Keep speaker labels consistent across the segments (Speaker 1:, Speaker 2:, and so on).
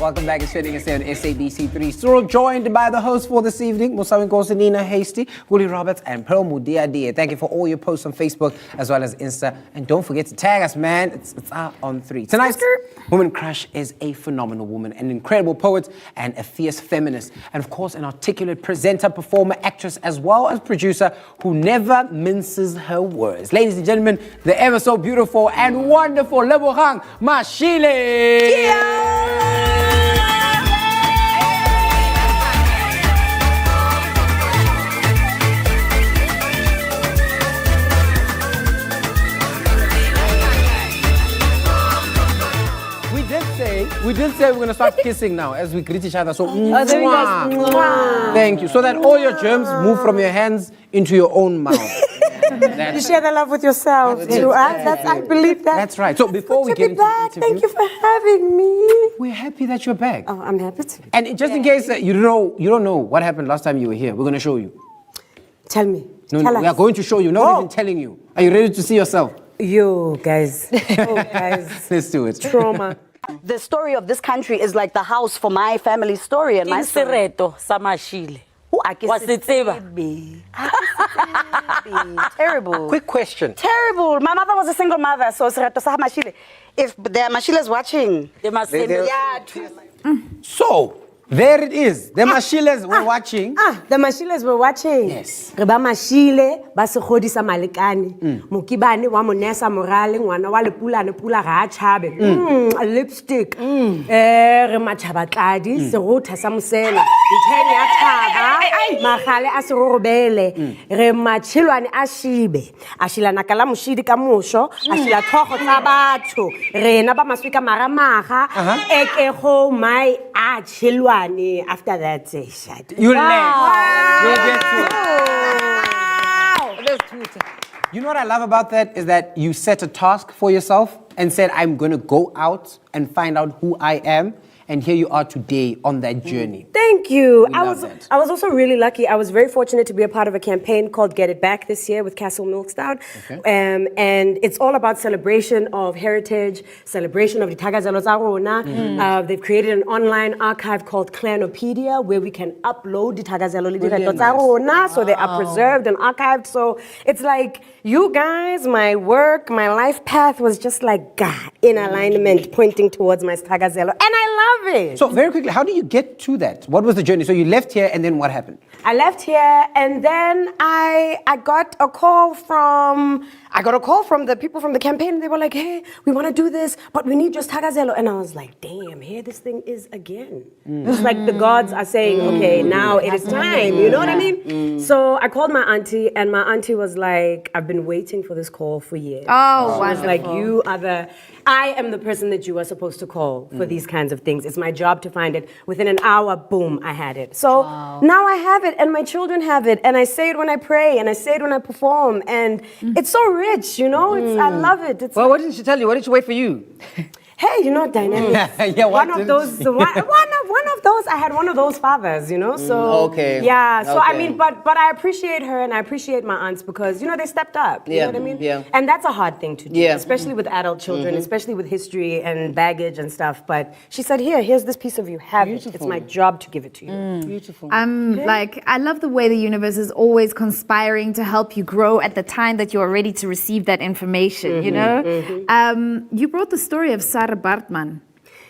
Speaker 1: welcome back. It's TrendingSA on SABC3. Still joined by the host for this evening, Musawin Nina Hasty, Willie Roberts, and Pearl Mudia. Thank you for all your posts on Facebook as well as Insta. And don't forget to tag us, man. It's out on 3. Tonight's Woman Crush is a phenomenal woman, an incredible poet, and a fierce feminist. And of course, an articulate presenter, performer, actress, as well as producer who never minces her words. Ladies and gentlemen, the ever so beautiful and wonderful Lebogang Mashile. We did say we're going to start kissing now as we greet each other. So,
Speaker 2: there we go.
Speaker 1: Thank you. So that all your germs move from your hands into your own mouth.
Speaker 2: You share the love with yourself too. I believe that.
Speaker 1: That's right. So before we get into the interview,
Speaker 2: thank you for having me.
Speaker 1: We're happy that you're back.
Speaker 2: Oh, I'm happy to.
Speaker 1: And just in case you don't know what happened last time you were here, we're going to show you.
Speaker 2: Tell me.
Speaker 1: No,
Speaker 2: Tell
Speaker 1: we
Speaker 2: us.
Speaker 1: are going to show you. Not even telling you. Are you ready to see yourself?
Speaker 2: Yo, guys. Oh, guys.
Speaker 1: Let's do it.
Speaker 2: Trauma.
Speaker 3: The story of this country is like the house for my family story and my story.
Speaker 4: Samashile.
Speaker 3: Was it terrible?
Speaker 1: Quick question.
Speaker 3: Terrible. My mother was a single mother, so Sereto sa Mashile. If the Mashile is watching,
Speaker 4: They must say,
Speaker 1: So, there it is. The Mashiles were watching.
Speaker 2: The Mashiles were watching.
Speaker 1: Yes.
Speaker 2: Re ba Mashile ba se godisa malekane. Mokibane wa monesa morale ngwana wa lepulane pula ga a chabe. Lipstick. Re mathabatladi serotha sa mosela. Ntshene ya thaba. Magale a serorobele. Re matshilwane a shibe. A shilana kala moshidi ka mosho. A shila tlhogo tsa batho. Rena ba maswika maramaga. Ekego my a chilwa. After that,
Speaker 1: You laugh. We'll get to it. You know what I love about that is that you set a task for yourself and said, I'm going to go out and find out who I am. And here you are today on that journey.
Speaker 2: Thank you. I
Speaker 1: love
Speaker 2: was
Speaker 1: that.
Speaker 2: also really lucky. I was very fortunate to be a part of a campaign called Get It Back this year with Castle Milkstown.
Speaker 1: Okay.
Speaker 2: And it's all about celebration of heritage, celebration of the Tagazelo tsa rona. They've created an online archive called Clanopedia where we can upload the Tagazelo le direto tsa rona, so they are preserved and archived. So it's like you guys, my work, my life path was just like in alignment, pointing towards my Tagazelo. And I love it.
Speaker 1: So very quickly, how do you get to that? What was the journey? So you left here and then what happened?
Speaker 2: I left here and then I got a call from the people from the campaign. They were like, hey, we want to do this, but we need just Tagazelo. And I was like, damn, here this thing is again. It's like the gods are saying, okay, now it is time. You know what I mean? So I called my auntie and my auntie was like, I've been waiting for this call for years.
Speaker 5: Oh,
Speaker 2: she was like, I am the person that you are supposed to call for these kinds of things. It's my job to find it. Within an hour, boom, I had it. So now I have it and my children have it. And I say it when I pray and I say it when I perform. And it's so rich, you know? I love it. It's
Speaker 6: Well, what did she tell you? What did she wait for you?
Speaker 2: hey, you know, dynamics.
Speaker 1: Yeah,
Speaker 2: one of those. I had one of those fathers, you know. So
Speaker 6: okay.
Speaker 2: yeah. So I
Speaker 6: Okay.
Speaker 2: mean, but I appreciate her and I appreciate my aunts because they stepped up. You know what I mean?
Speaker 6: Yeah.
Speaker 2: And that's a hard thing to do,
Speaker 6: Yeah.
Speaker 2: especially with adult children, especially with history and baggage and stuff. But she said, here's this piece of you. Have it. It's my job to give it to you.
Speaker 1: Beautiful.
Speaker 5: I love the way the universe is always conspiring to help you grow at the time that you are ready to receive that information, you know? You brought the story of Sarah Bartman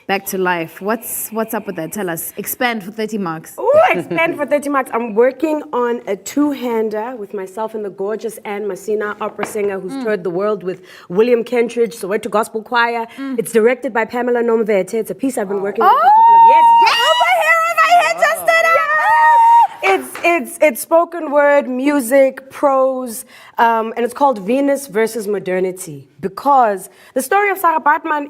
Speaker 5: back to life. What's up with that? Tell us. Expand for 30 marks.
Speaker 2: Ooh, expand for 30 marks. I'm working on a two-hander with myself and the gorgeous Anne Masina, opera singer who's toured the world with William Kentridge, Soweto Gospel Choir. It's directed by Pamela Nomvete. It's a piece I've been working on for a couple of years. It's spoken word, music, prose, and it's called Venus versus Modernity. Because the story of Sarah Bartman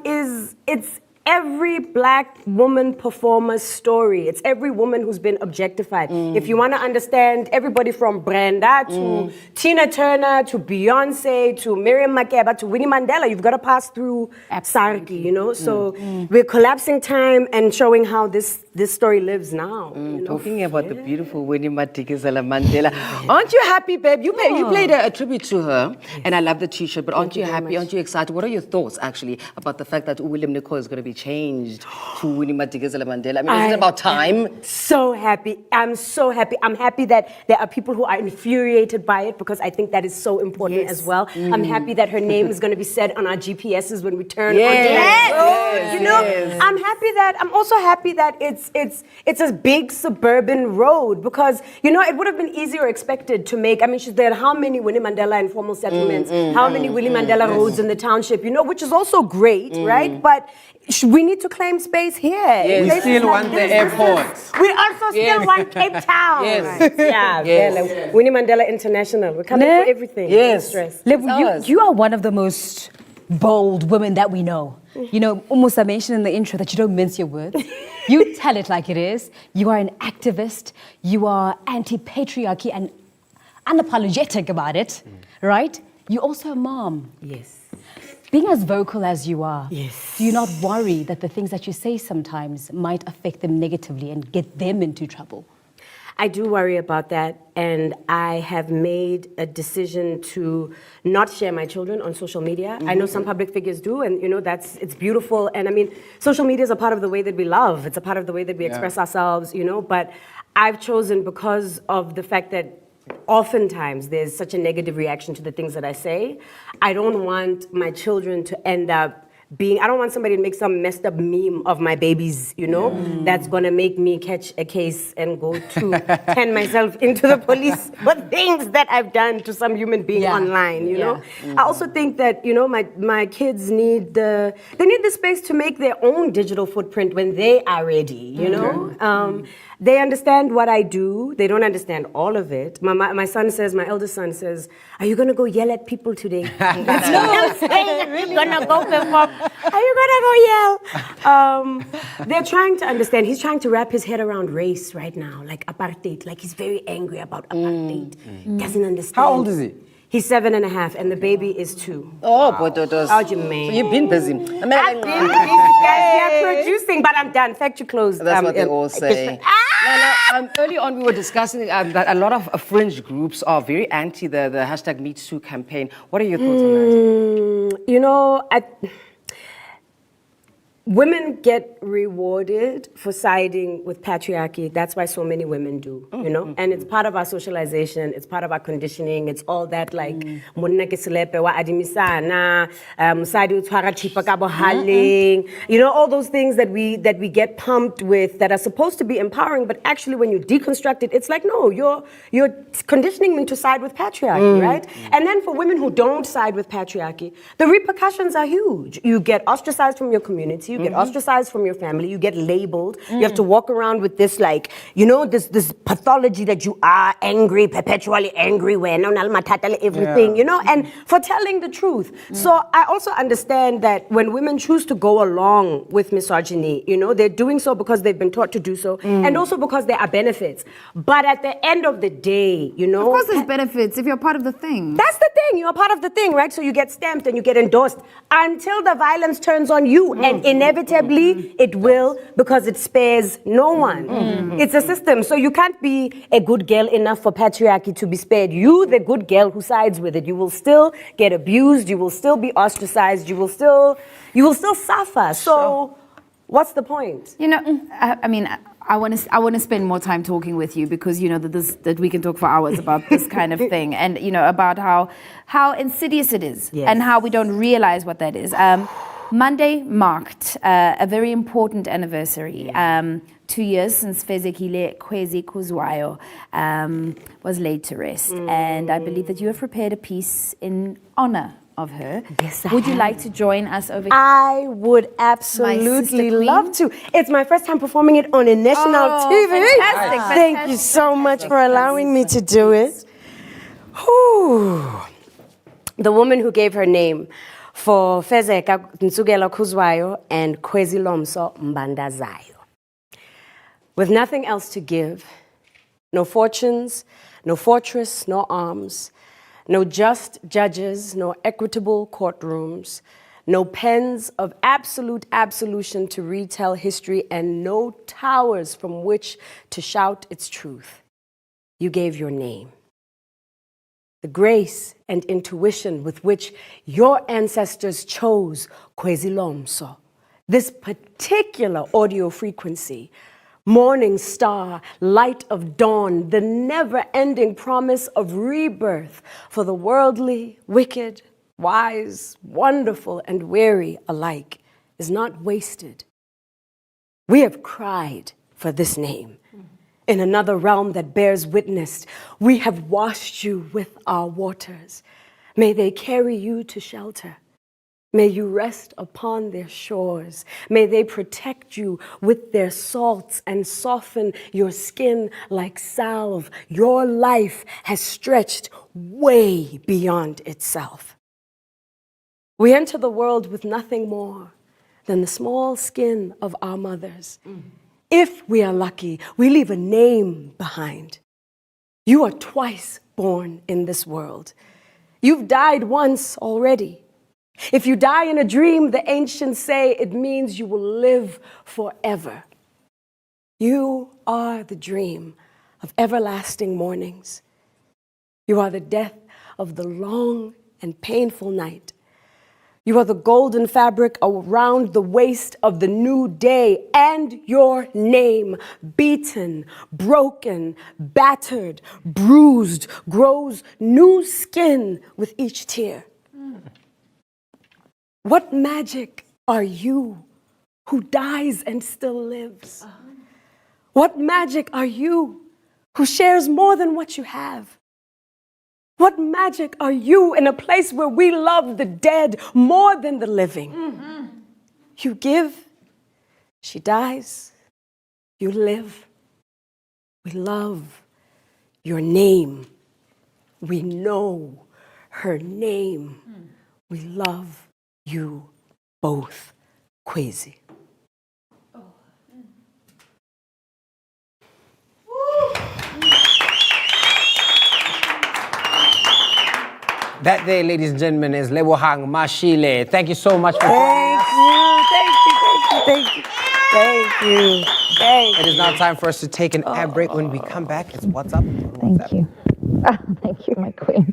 Speaker 2: it's every black woman performer's story. It's every woman who's been objectified. If you want to understand everybody from Brenda to Tina Turner to Beyonce to Miriam Makeba to Winnie Mandela, you've got to pass through Sarki, you know? So we're collapsing time and showing how this this story lives now. You know?
Speaker 4: Talking about the beautiful Winnie Madikizela Mandela. Aren't you happy, babe? You played a tribute to her, and I love the T-shirt, but aren't you happy? Aren't you excited? What are your thoughts, actually, about the fact that William Nicole is going to be changed to Winnie Madikizela Mandela? I mean, isn't it about time?
Speaker 2: So happy. I'm so happy. I'm happy that there are people who are infuriated by it because I think that is so important as well. I'm happy that her name is going to be said on our GPSs when we turn on that road. You know, I'm also happy that it's a big suburban road because, you know, it would have been easier expected to make. I mean, there are how many Winnie Mandela informal settlements, how many Winnie Mandela roads in the township, you know, which is also great, right? But we need to claim space here.
Speaker 1: We still want the airport.
Speaker 2: We also still want Cape Town. Right. Yeah, Winnie Mandela International. We're coming for everything.
Speaker 4: Yes.
Speaker 2: Stress.
Speaker 6: You are one of the most bold women that we know. You know, almost I mentioned in the intro that you don't mince your words. You tell it like it is. You are an activist. You are anti-patriarchy and unapologetic about it, right? You're also a mom.
Speaker 2: Yes.
Speaker 6: Being as vocal as you are,
Speaker 2: Yes.
Speaker 6: do you not worry that the things that you say sometimes might affect them negatively and get them into trouble?
Speaker 2: I do worry about that, and I have made a decision to not share my children on social media. I know some public figures do, and you know it's beautiful. And I mean, social media is a part of the way that we love. It's a part of the way that we express ourselves, you know. But I've chosen because of the fact that oftentimes there's such a negative reaction to the things that I say. I don't want my children to end up I don't want somebody to make some messed up meme of my babies, you know, that's gonna make me catch a case and go to turn myself into the police for things that I've done to some human being online, you know. I also think that, you know, my kids need the space to make their own digital footprint when they are ready, you know. They understand what I do. They don't understand all of it. My son says, my eldest son says, "Are you gonna go yell at people today?" That's what I'm saying. We're gonna go perform. Are you gonna go yell? They're trying to understand. He's trying to wrap his head around race right now, like apartheid. Like he's very angry about apartheid. Doesn't understand.
Speaker 1: How old is he?
Speaker 2: He's 7.5, and the baby is 2.
Speaker 4: Oh, but
Speaker 2: How do you mean?
Speaker 4: So you've been busy.
Speaker 2: I've been busy, guys. We are producing, but I'm done. Fact, you closed.
Speaker 4: That's what they all say. Early on, we were discussing that a lot of fringe groups are very anti the hashtag #MeToo campaign. What are your thoughts on that?
Speaker 2: You know, women get rewarded for siding with patriarchy. That's why so many women do, you know? And it's part of our socialization. It's part of our conditioning. It's all that like, monna ke selepe wa adimisana, mosadi o tshwara thipa ka bohaleng. You know, all those things that we get pumped with that are supposed to be empowering, but actually when you deconstruct it, it's like, no, you're conditioning me to side with patriarchy, right? And then for women who don't side with patriarchy, the repercussions are huge. You get ostracized from your community. You get ostracized from your family. You get labeled. You have to walk around with this, like, you know, this pathology that you are angry, perpetually angry, when everything, you know, and for telling the truth. So I also understand that when women choose to go along with misogyny, you know, they're doing so because they've been taught to do so, and also because there are benefits. But at the end of the day, you know,
Speaker 5: Of course, there's benefits if you're part of the thing.
Speaker 2: that's the thing. You're a part of the thing, right? So you get stamped and you get endorsed until the violence turns on you, and inevitably it will, because it spares no one. It's a system. So you can't be a good girl enough for patriarchy to be spared. You, the good girl who sides with it, you will still get abused. You will still be ostracized. You will still suffer. So what's the point?
Speaker 6: You know, I mean, I want to spend more time talking with you because you know that we can talk for hours about this kind of thing, and you know about how insidious it is, and how we don't realize what that is. Monday marked a very important anniversary. 2 years since Fezekile Kwezi Kuzwayo was laid to rest, and I believe that you have prepared a piece in honor of her.
Speaker 2: Yes, I
Speaker 6: Would you
Speaker 2: have.
Speaker 6: like to join us over here?
Speaker 2: I would absolutely
Speaker 6: queen.
Speaker 2: love to. It's my first time performing it on a national TV.
Speaker 6: fantastic,
Speaker 2: Thank you so much for allowing me to do it. Whew. The woman who gave her name for Fezeka Nsugela Kuzwayo and Kwezi Lomso Mbandazayo. With nothing else to give, no fortunes, no fortress, no arms, no just judges, no equitable courtrooms, No pens of absolute absolution to retell history, and no towers from which to shout its truth. You gave your name. The grace and intuition with which your ancestors chose Kwezilomso, this particular audio frequency, morning star, light of dawn, the never-ending promise of rebirth for the worldly, wicked, wise, wonderful, and weary alike, is not wasted. We have cried for this name. In another realm that bears witness, we have washed you with our waters. May they carry you to shelter. May you rest upon their shores. May they protect you with their salts and soften your skin like salve. Your life has stretched way beyond itself. We enter the world with nothing more than the small skin of our mothers. If we are lucky, we leave a name behind. You are twice born in this world. You've died once already. If you die in a dream, the ancients say it means you will live forever. You are the dream of everlasting mornings. You are the death of the long and painful night. You are the golden fabric around the waist of the new day, and your name, beaten, broken, battered, bruised, grows new skin with each tear. What magic are you who dies and still lives? What magic are you who shares more than what you have? What magic are you in a place where we love the dead more than the living? You give, she dies, you live. We love your name. We know her name. We love you both, Kwezi.
Speaker 1: That there, ladies and gentlemen, is Lebogang Mashile. Thank you so much for
Speaker 2: Thank you.
Speaker 1: It is now time for us to take an ad break. When we come back, it's What's Up?
Speaker 7: Thank you. Thank you, my queen.